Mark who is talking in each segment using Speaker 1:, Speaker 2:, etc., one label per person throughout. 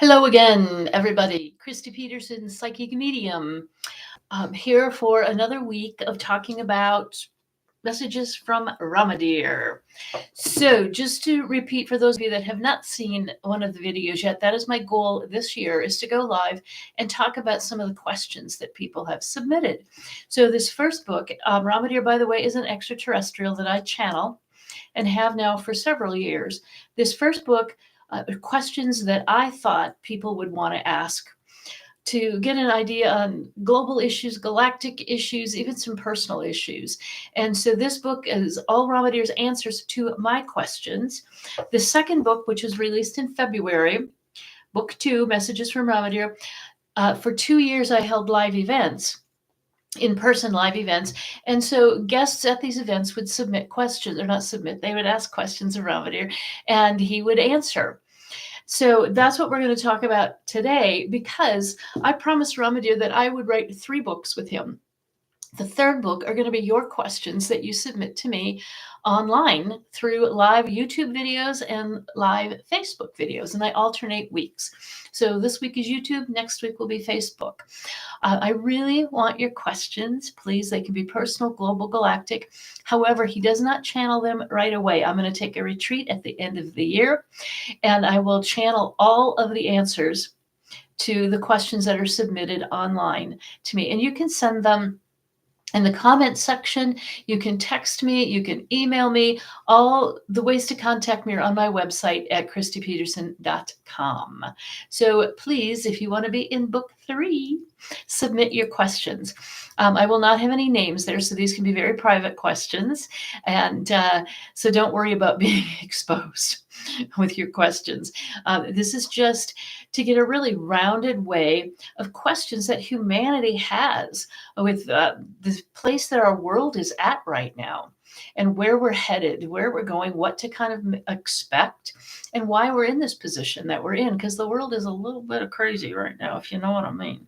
Speaker 1: Hello again, everybody. Christy Peterson, psychic medium, here for another week of talking about messages from Ramadear. So, just to repeat for those of you that have not seen one of the videos yet, that is my goal this year is to go live and talk about some of the questions that people have submitted. So, this first book, Ramadear, by the way, is an extraterrestrial that I channel and have now for several years. This first book, questions that I thought people would want to ask to get an idea on global issues, galactic issues, even some personal issues. And so this book is all Ramadear's answers to my questions. The second book, which was released in February, book 2, Messages from Ramadear, for 2 years I held live events, in-person live events. And so guests at these events would submit questions, or not submit, they would ask questions of Ramadear and he would answer. So that's what we're going to talk about today, because I promised Ramadear that I would write 3 books with him. The third book are going to be your questions that you submit to me online through live YouTube videos and live Facebook videos, and I alternate weeks. So this week is YouTube, next week will be Facebook. I really want your questions, please. They can be personal, global, galactic. However, he does not channel them right away. I'm going to take a retreat at the end of the year, and I will channel all of the answers to the questions that are submitted online to me. And you can send them in the comment section. You can text me, you can email me. All the ways to contact me are on my website at christypeterson.com. So please, if you want to be in book 3, submit your questions. I will not have any names there, so these can be very private questions. And so don't worry about being exposed with your questions. This is just to get a really rounded way of questions that humanity has with the place that our world is at right now, and where we're headed, where we're going, what to kind of expect, and why we're in this position that we're in, because the world is a little bit of crazy right now, if you know what I mean.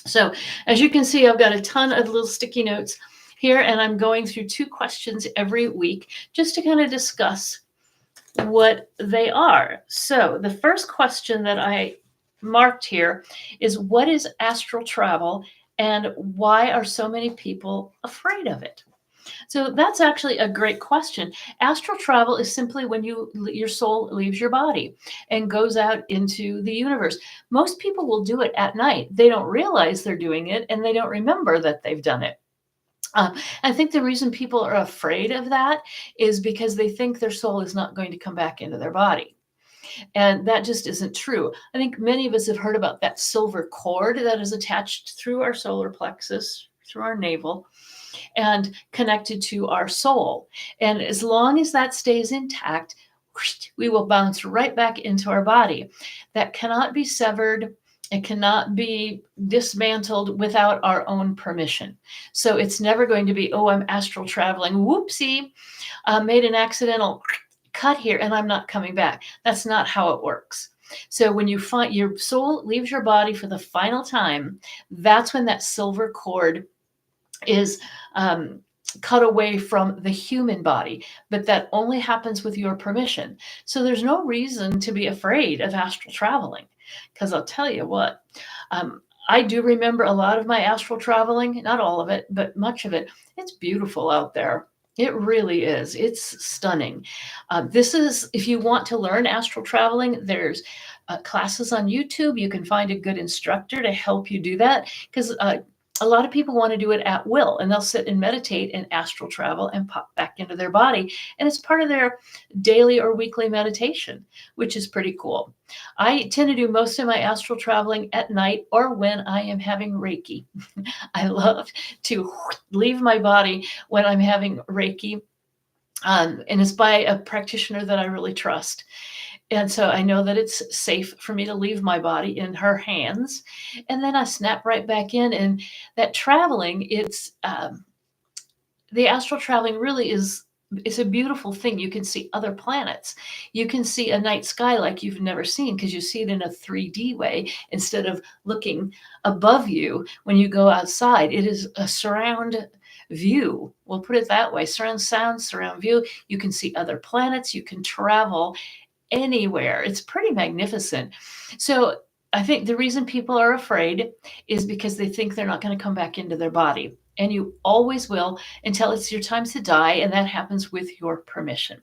Speaker 1: So as you can see, I've got a ton of little sticky notes here, and I'm going through 2 questions every week just to kind of discuss what they are. So the first question that I marked here is, what is astral travel and why are so many people afraid of it? So that's actually a great question. Astral travel is simply when your soul leaves your body and goes out into the universe. Most people will do it at night. They don't realize they're doing it, and they don't remember that they've done it. I think the reason people are afraid of that is because they think their soul is not going to come back into their body. And that just isn't true. I think many of us have heard about that silver cord that is attached through our solar plexus, through our navel, and connected to our soul. And as long as that stays intact, we will bounce right back into our body. That cannot be severed. It cannot be dismantled without our own permission. So it's never going to be, oh, I'm astral traveling. Whoopsie, made an accidental cut here and I'm not coming back. That's not how it works. So when you find your soul leaves your body for the final time, that's when that silver cord is cut away from the human body, but that only happens with your permission. So there's no reason to be afraid of astral traveling, because I'll tell you what, I do remember a lot of my astral traveling, not all of it, but much of it. It's beautiful out there. It really is. It's stunning. This is, if you want to learn astral traveling, there's classes on YouTube. You can find a good instructor to help you do that, because a lot of people want to do it at will, and they'll sit and meditate and astral travel and pop back into their body. And it's part of their daily or weekly meditation, which is pretty cool. I tend to do most of my astral traveling at night or when I am having Reiki. I love to leave my body when I'm having Reiki. And it's by a practitioner that I really trust. And so I know that it's safe for me to leave my body in her hands. And then I snap right back in. And that traveling, the astral traveling really is, it's a beautiful thing. You can see other planets. You can see a night sky like you've never seen, because you see it in a 3D way instead of looking above you when you go outside. It is a surround view. We'll put it that way. Surround sound, surround view. You can see other planets. You can travel anywhere. It's pretty magnificent. So I think the reason people are afraid is because they think they're not going to come back into their body. And you always will until it's your time to die. And that happens with your permission.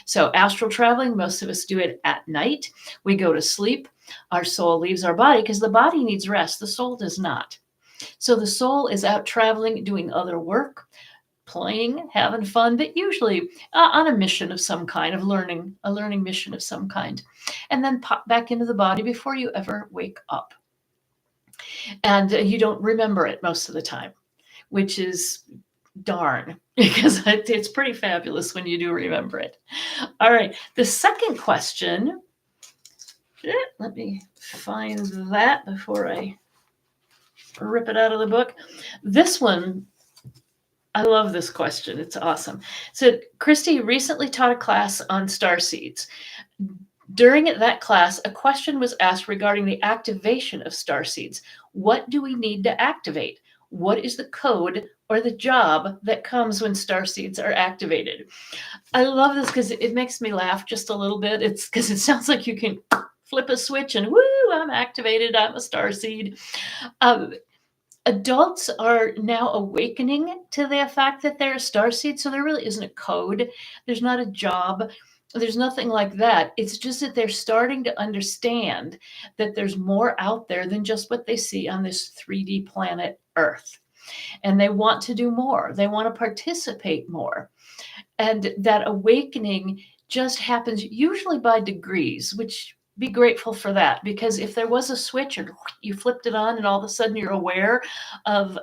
Speaker 1: So astral traveling, most of us do it at night. We go to sleep. Our soul leaves our body because the body needs rest. The soul does not. So the soul is out traveling, doing other work, playing, having fun, but usually on a mission of some kind, of learning, a learning mission of some kind, and then pop back into the body before you ever wake up. And you don't remember it most of the time, which is darn, because it's pretty fabulous when you do remember it. All right, the second question, let me find that before I rip it out of the book. This one, I love this question. It's awesome. So Christy recently taught a class on starseeds. During that class, a question was asked regarding the activation of starseeds. What do we need to activate? What is the code or the job that comes when starseeds are activated? I love this because it makes me laugh just a little bit. It's because it sounds like you can flip a switch and woo, I'm activated. I'm a starseed. Adults are now awakening to the fact that they're a starseed, so there really isn't a code. There's not a job. There's nothing like that. It's just that they're starting to understand that there's more out there than just what they see on this 3D planet Earth. And they want to do more. They want to participate more. And that awakening just happens usually by degrees, which be grateful for that, because if there was a switch and you flipped it on and all of a sudden you're aware of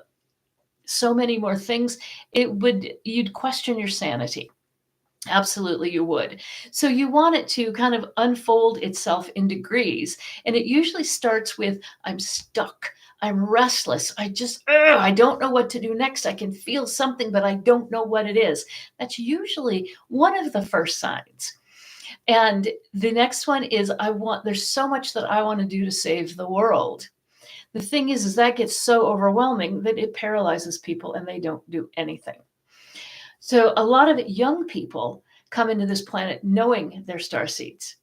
Speaker 1: so many more things, you'd question your sanity. Absolutely, you would. So you want it to kind of unfold itself in degrees. And it usually starts with, I'm stuck. I'm restless. I don't know what to do next. I can feel something, but I don't know what it is. That's usually one of the first signs. And the next one is, there's so much that I want to do to save the world. The thing is that gets so overwhelming that it paralyzes people and they don't do anything. So a lot of young people come into this planet knowing they're starseeds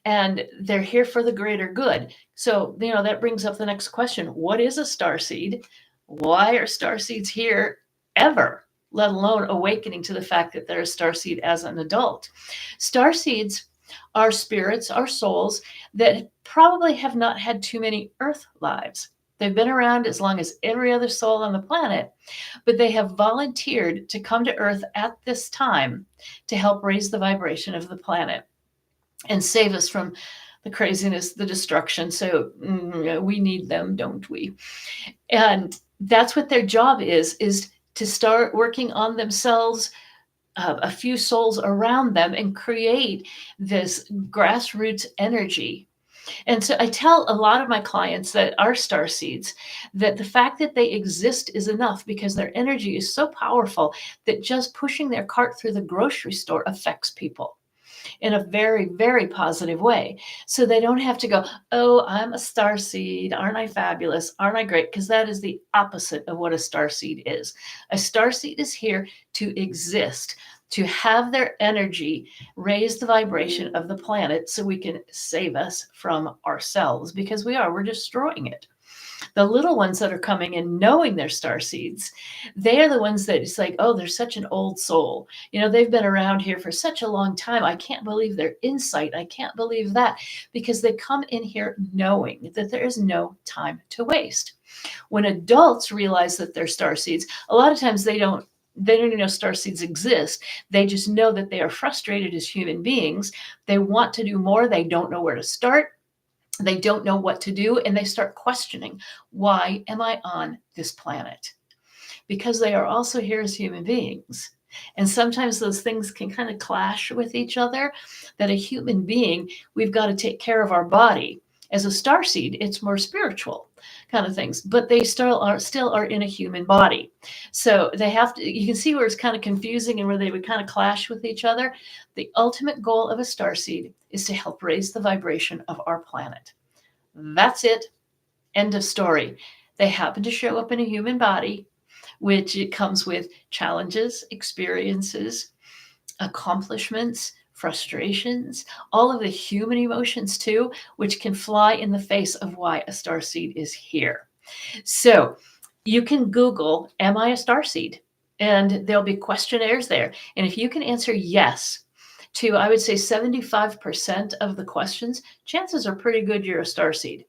Speaker 1: and they're here for the greater good. So, that brings up the next question. What is a starseed? Why are starseeds here ever, let alone awakening to the fact that they're a starseed as an adult? Starseeds are spirits, are souls that probably have not had too many Earth lives. They've been around as long as every other soul on the planet, but they have volunteered to come to Earth at this time to help raise the vibration of the planet and save us from the craziness, the destruction. So we need them, don't we? And that's what their job is to start working on themselves, a few souls around them, and create this grassroots energy. And so I tell a lot of my clients that are starseeds that the fact that they exist is enough, because their energy is so powerful that just pushing their cart through the grocery store affects people in a very, very positive way. So they don't have to go, oh, I'm a starseed. Aren't I fabulous? Aren't I great? Because that is the opposite of what a starseed is. A starseed is here to exist, to have their energy raise the vibration of the planet so we can save us from ourselves, because we're destroying it. The little ones that are coming in knowing they're starseeds, they are the ones that it's like, oh, they're such an old soul. They've been around here for such a long time. I can't believe their insight. I can't believe that, because they come in here knowing that there is no time to waste. When adults realize that they're starseeds, a lot of times they don't even know starseeds exist. They just know that they are frustrated as human beings. They want to do more. They don't know where to start. They don't know what to do. And they start questioning, why am I on this planet? Because they are also here as human beings. And sometimes those things can kind of clash with each other, that a human being, we've got to take care of our body. As a starseed, it's more spiritual kind of things, but they still are in a human body. So they have to, you can see where it's kind of confusing and where they would kind of clash with each other. The ultimate goal of a starseed is to help raise the vibration of our planet. That's it. End of story. They happen to show up in a human body, which it comes with challenges, experiences, accomplishments, frustrations, all of the human emotions too, which can fly in the face of why a starseed is here. So you can Google, am I a starseed? And there'll be questionnaires there. And if you can answer yes to, I would say, 75% of the questions, chances are pretty good you're a starseed.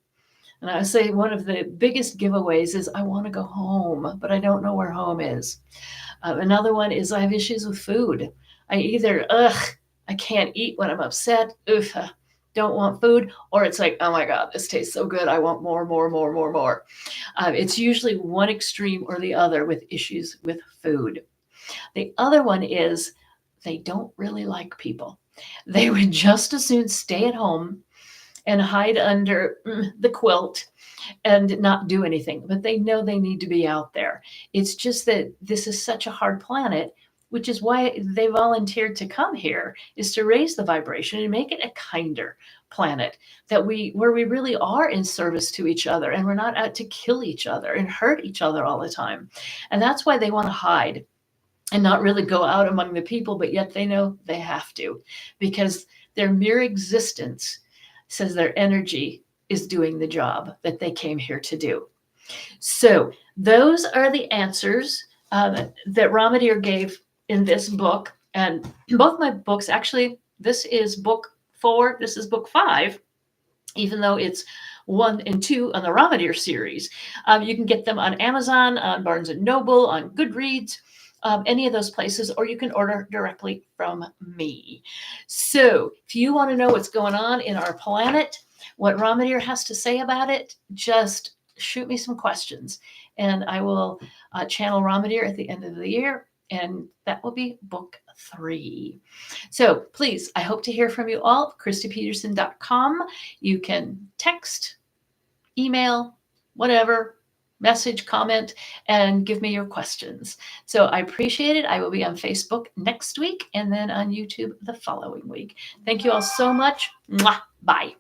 Speaker 1: And I would say one of the biggest giveaways is I want to go home, but I don't know where home is. Another one is I have issues with food. I either, I can't eat when I'm upset, don't want food, or it's like, oh my God, this tastes so good. I want more, more, more, more, more. It's usually one extreme or the other with issues with food. The other one is they don't really like people. They would just as soon stay at home and hide under the quilt and not do anything, but they know they need to be out there. It's just that this is such a hard planet, which is why they volunteered to come here, is to raise the vibration and make it a kinder planet where we really are in service to each other and we're not out to kill each other and hurt each other all the time. And that's why they want to hide and not really go out among the people, but yet they know they have to, because their mere existence says their energy is doing the job that they came here to do. So those are the answers that Ramadear gave in this book. And both my books, actually, this is book 4, this is book 5, even though it's 1 and 2 on the Ramadear series. You can get them on Amazon, on Barnes & Noble, on Goodreads, any of those places, or you can order directly from me. So if you want to know what's going on in our planet, what Ramadear has to say about it, just shoot me some questions and I will channel Ramadear at the end of the year, and that will be book 3. So please, I hope to hear from you all. ChristyPeterson.com. You can text, email, whatever, message, comment, and give me your questions. So I appreciate it. I will be on Facebook next week and then on YouTube the following week. Thank you all so much. Mwah. Bye.